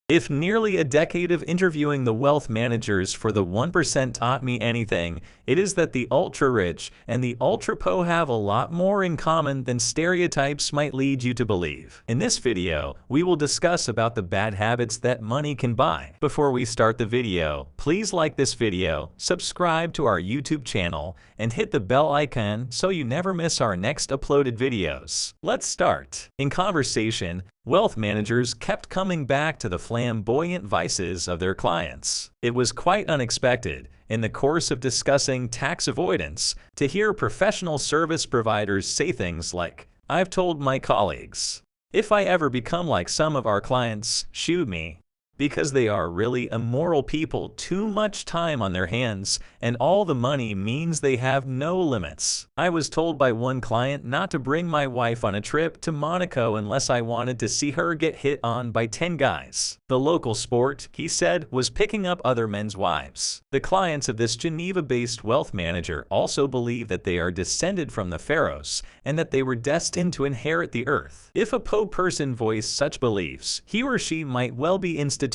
If nearly a decade of interviewing the wealth managers for the 1% taught me anything, it is that the ultra-rich and the ultra-po have a lot more in common than stereotypes might lead you to believe. In this video, we will discuss about the bad habits that money can buy. Before we start the video, please like this video, subscribe to our YouTube channel, and hit the bell icon so you never miss our next uploaded videos. Let's start. In conversation, wealth managers kept coming back to the flamboyant vices of their clients. It was quite unexpected, in the course of discussing tax avoidance, to hear professional service providers say things like, "I've told my colleagues, if I ever become like some of our clients, shoot me. Because they are really immoral people, too much time on their hands, and all the money means they have no limits. I was told by one client not to bring my wife on a trip to Monaco unless I wanted to see her get hit on by 10 guys. The local sport," he said, "was picking up other men's wives." The clients of this Geneva-based wealth manager also believe that they are descended from the pharaohs and that they were destined to inherit the earth. If a poor person voiced such beliefs, he or she might well be institutionalized.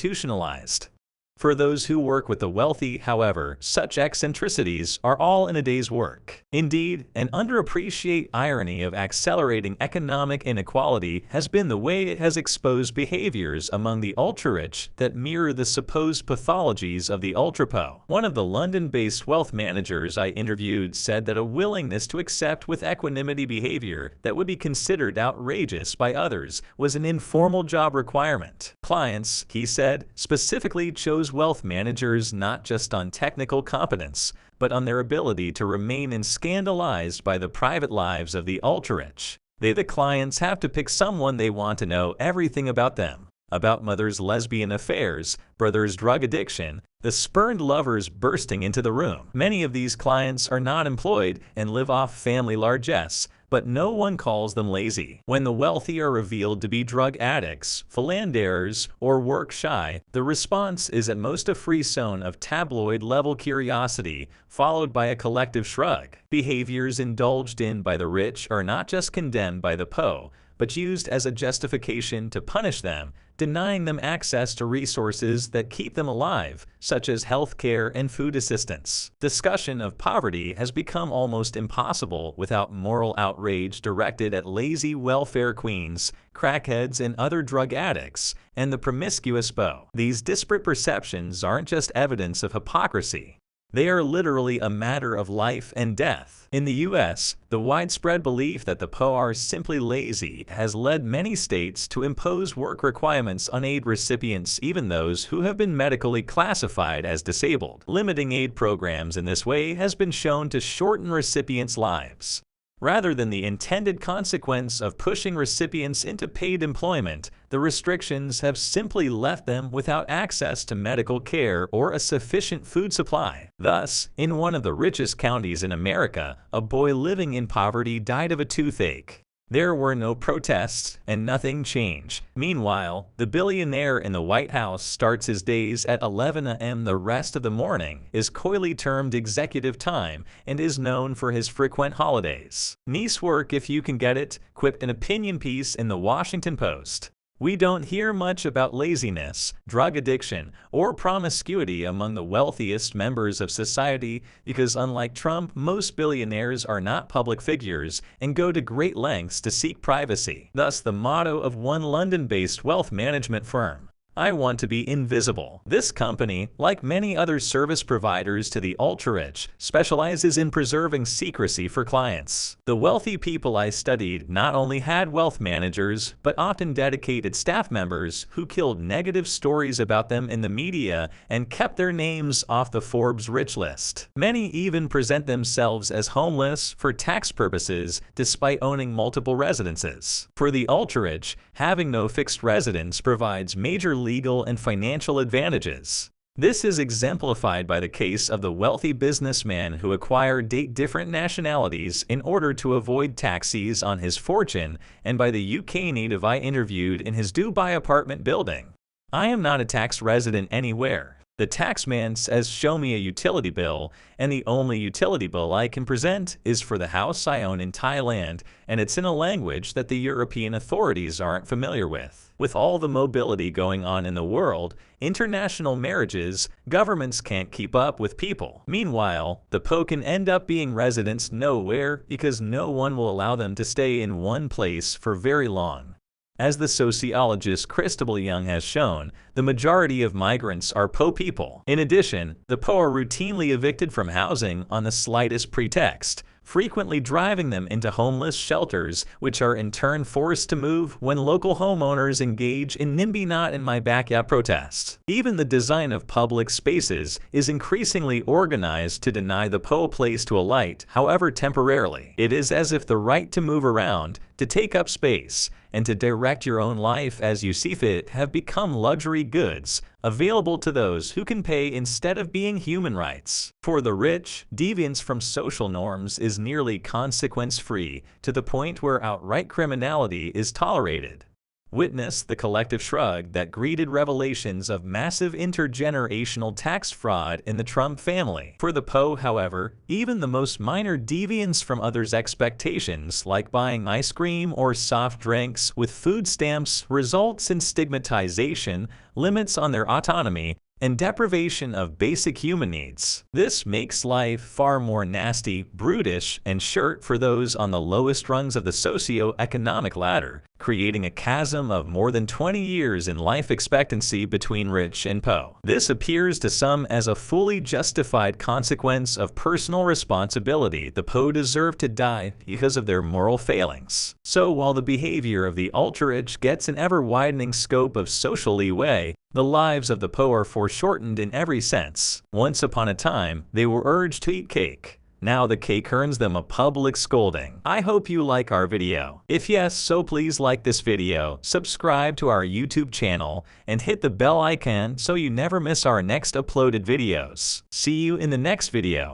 For those who work with the wealthy, however, such eccentricities are all in a day's work. Indeed, an underappreciated irony of accelerating economic inequality has been the way it has exposed behaviors among the ultra-rich that mirror the supposed pathologies of the ultra-po. One of the London-based wealth managers I interviewed said that a willingness to accept with equanimity behavior that would be considered outrageous by others was an informal job requirement. Clients, he said, specifically chose wealth managers not just on technical competence, but on their ability to remain unscandalized by the private lives of the ultra-rich. The clients have to pick someone they want to know everything about them, about mother's lesbian affairs, brother's drug addiction, the spurned lovers bursting into the room. Many of these clients are not employed and live off family largesse, but no one calls them lazy. When the wealthy are revealed to be drug addicts, philanderers, or work-shy, the response is at most a frisson of tabloid-level curiosity, followed by a collective shrug. Behaviors indulged in by the rich are not just condemned by the po, but used as a justification to punish them, denying them access to resources that keep them alive, such as health care and food assistance. Discussion of poverty has become almost impossible without moral outrage directed at lazy welfare queens, crackheads, and other drug addicts, and the promiscuous po. These disparate perceptions aren't just evidence of hypocrisy. They are literally a matter of life and death. In the US, the widespread belief that the po are simply lazy has led many states to impose work requirements on aid recipients, even those who have been medically classified as disabled. Limiting aid programs in this way has been shown to shorten recipients' lives. Rather than the intended consequence of pushing recipients into paid employment, the restrictions have simply left them without access to medical care or a sufficient food supply. Thus, in one of the richest counties in America, a boy living in poverty died of a toothache. There were no protests, and nothing changed. Meanwhile, the billionaire in the White House starts his days at 11 a.m. the rest of the morning, is coyly termed executive time, and is known for his frequent holidays. Nice work if you can get it, quipped an opinion piece in the Washington Post. We don't hear much about laziness, drug addiction, or promiscuity among the wealthiest members of society because, unlike Trump, most billionaires are not public figures and go to great lengths to seek privacy. Thus, the motto of one London-based wealth management firm, "I want to be invisible." This company, like many other service providers to the ultra-rich, specializes in preserving secrecy for clients. The wealthy people I studied not only had wealth managers, but often dedicated staff members who killed negative stories about them in the media and kept their names off the Forbes rich list. Many even present themselves as homeless for tax purposes despite owning multiple residences. For the ultra-rich, having no fixed residence provides major legal and financial advantages. This is exemplified by the case of the wealthy businessman who acquired different nationalities in order to avoid taxes on his fortune, and by the UK native I interviewed in his Dubai apartment building. "I am not a tax resident anywhere. The taxman says, "Show me a utility bill," and the only utility bill I can present is for the house I own in Thailand, and it's in a language that the European authorities aren't familiar with. With all the mobility going on in the world, international marriages, governments can't keep up with people. Meanwhile, the Po can end up being residents nowhere because no one will allow them to stay in one place for very long. As the sociologist Christabel Young has shown, the majority of migrants are Po people. In addition, the Po are routinely evicted from housing on the slightest pretext, frequently driving them into homeless shelters, which are in turn forced to move when local homeowners engage in NIMBY not in my backyard protests. Even the design of public spaces is increasingly organized to deny the Po a place to alight, however temporarily. It is as if the right to move around, to take up space, and to direct your own life as you see fit have become luxury goods, available to those who can pay instead of being human rights. For the rich, deviance from social norms is nearly consequence-free, to the point where outright criminality is tolerated. Witness the collective shrug that greeted revelations of massive intergenerational tax fraud in the Trump family. For the Po, however, even the most minor deviance from others' expectations, like buying ice cream or soft drinks with food stamps, results in stigmatization, limits on their autonomy, and deprivation of basic human needs. This makes life far more nasty, brutish, and short for those on the lowest rungs of the socio-economic ladder, creating a chasm of more than 20 years in life expectancy between rich and Po. This appears to some as a fully justified consequence of personal responsibility. The Po deserve to die because of their moral failings. So while the behavior of the ultra-rich gets an ever-widening scope of social leeway, the lives of the Po are foreshortened in every sense. Once upon a time, they were urged to eat cake. Now the cake earns them a public scolding. I hope you like our video. If yes, so please like this video, subscribe to our YouTube channel, and hit the bell icon so you never miss our next uploaded videos. See you in the next video.